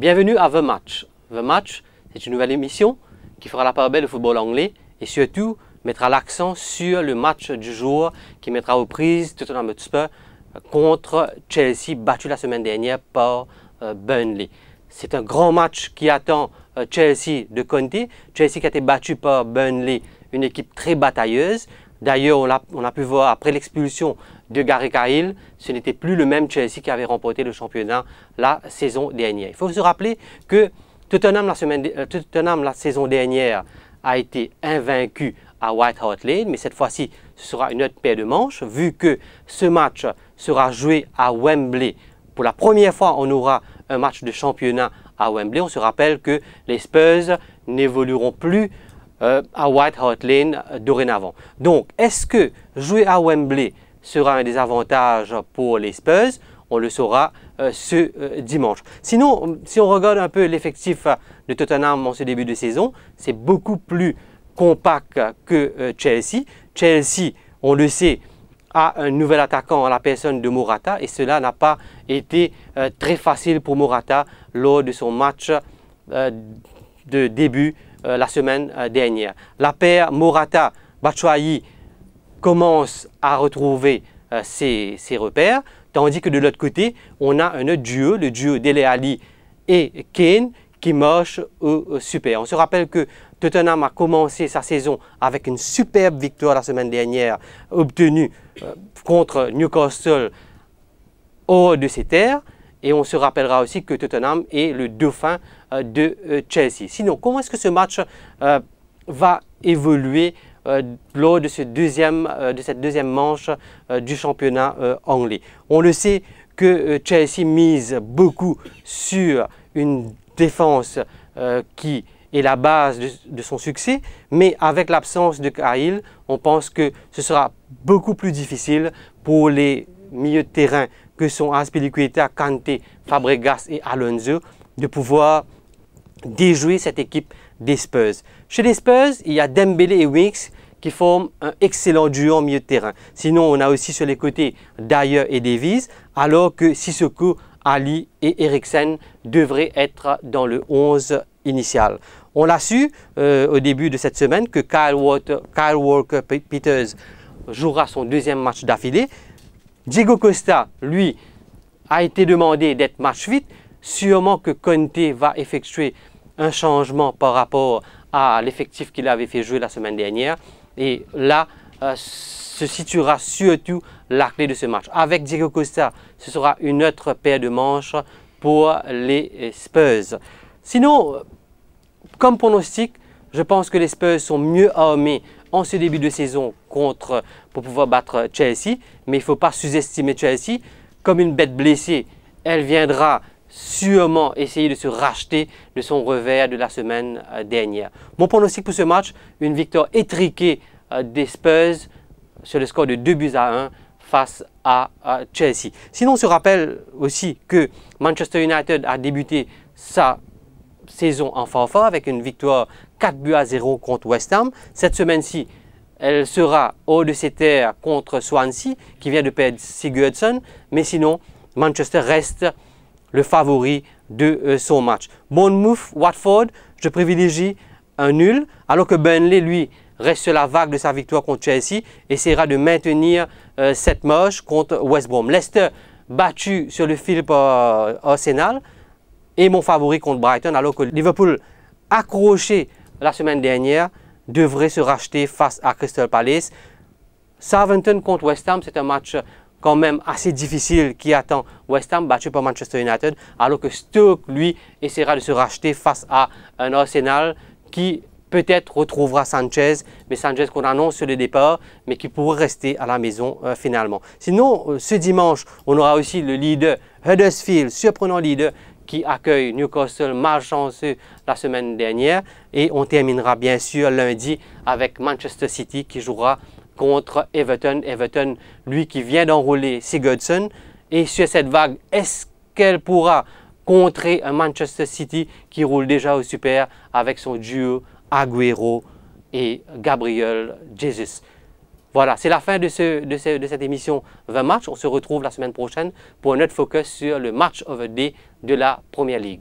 Bienvenue à The Match. The Match, c'est une nouvelle émission qui fera la part belle du football anglais et surtout mettra l'accent sur le match du jour qui mettra aux prises Tottenham Hotspur contre Chelsea, battu la semaine dernière par Burnley. C'est un grand match qui attend Chelsea de Conte. Chelsea qui a été battu par Burnley, une équipe très batailleuse. D'ailleurs, on a pu voir après l'expulsion de Gary Cahill, ce n'était plus le même Chelsea qui avait remporté le championnat la saison dernière. Il faut se rappeler que Tottenham la saison dernière a été invaincu à White Hart Lane, mais cette fois-ci, ce sera une autre paire de manches, vu que ce match sera joué à Wembley. Pour la première fois, on aura un match de championnat à Wembley. On se rappelle que les Spurs n'évolueront plus à White Hart Lane dorénavant. Donc, est-ce que jouer à Wembley sera un des avantages pour les Spurs? On le saura ce dimanche. Sinon, si on regarde un peu l'effectif de Tottenham en ce début de saison, c'est beaucoup plus compact que Chelsea. Chelsea, on le sait, a un nouvel attaquant à la personne de Morata et cela n'a pas été très facile pour Morata lors de son match de début la semaine dernière. La paire Morata-Batshuayi commence à retrouver ses repères, tandis que de l'autre côté, on a un autre duo, le duo Dele Alli et Kane, qui marche au super. On se rappelle que Tottenham a commencé sa saison avec une superbe victoire la semaine dernière, obtenue contre Newcastle hors de ses terres. Et on se rappellera aussi que Tottenham est le dauphin de Chelsea. Sinon, comment est-ce que ce match va évoluer lors de cette deuxième manche du championnat anglais? On le sait que Chelsea mise beaucoup sur une défense qui est la base de son succès, mais avec l'absence de Cahill, on pense que ce sera beaucoup plus difficile pour les milieux de terrain que sont Azpilicueta, Kanté, Fabregas et Alonso de pouvoir déjouer cette équipe des Spurs. Chez les Spurs, il y a Dembélé et Winks qui forment un excellent duo en milieu de terrain. Sinon, on a aussi sur les côtés Dyer et Davies, alors que Sissoko, Ali et Eriksen devraient être dans le 11 initial. On l'a su au début de cette semaine que Kyle Walker-Peters jouera son deuxième match d'affilée. Diego Costa, lui, a été demandé d'être match fit. Sûrement que Conte va effectuer un changement par rapport à l'effectif qu'il avait fait jouer la semaine dernière. Et là, se situera surtout la clé de ce match. Avec Diego Costa, ce sera une autre paire de manches pour les Spurs. Sinon, comme pronostic, je pense que les Spurs sont mieux armés en ce début de saison pour pouvoir battre Chelsea. Mais il ne faut pas sous-estimer Chelsea. Comme une bête blessée, elle viendra sûrement essayer de se racheter de son revers de la semaine dernière. Mon pronostic pour ce match, une victoire étriquée des Spurs sur le score de 2-1 face à Chelsea. Sinon, on se rappelle aussi que Manchester United a débuté sa saison en fanfare avec une victoire 4-0 contre West Ham. Cette semaine-ci, elle sera hors de ses terres contre Swansea qui vient de perdre Sigurdsson. Mais sinon, Manchester reste le favori de son match. Bournemouth-Watford, je privilégie un nul, alors que Burnley, lui, reste sur la vague de sa victoire contre Chelsea, essaiera de maintenir cette marche contre West Brom. Leicester, battu sur le fil par Arsenal, et mon favori contre Brighton, alors que Liverpool, accroché la semaine dernière, devrait se racheter face à Crystal Palace. Southampton contre West Ham, c'est un match quand même assez difficile qui attend West Ham, battu par Manchester United, alors que Stoke, lui, essaiera de se racheter face à un Arsenal qui peut-être retrouvera Sanchez, mais Sanchez qu'on annonce sur le départ, mais qui pourrait rester à la maison finalement. Sinon, ce dimanche, on aura aussi le leader Huddersfield, surprenant leader, qui accueille Newcastle, malchanceux la semaine dernière. Et on terminera bien sûr lundi avec Manchester City qui jouera contre Everton. Everton, lui qui vient d'enrôler Sigurdsson. Et sur cette vague, est-ce qu'elle pourra contrer un Manchester City qui roule déjà au super avec son duo Agüero et Gabriel Jesus? Voilà, c'est la fin de cette émission 20 matchs. On se retrouve la semaine prochaine pour un autre focus sur le match of the day de la Premier League.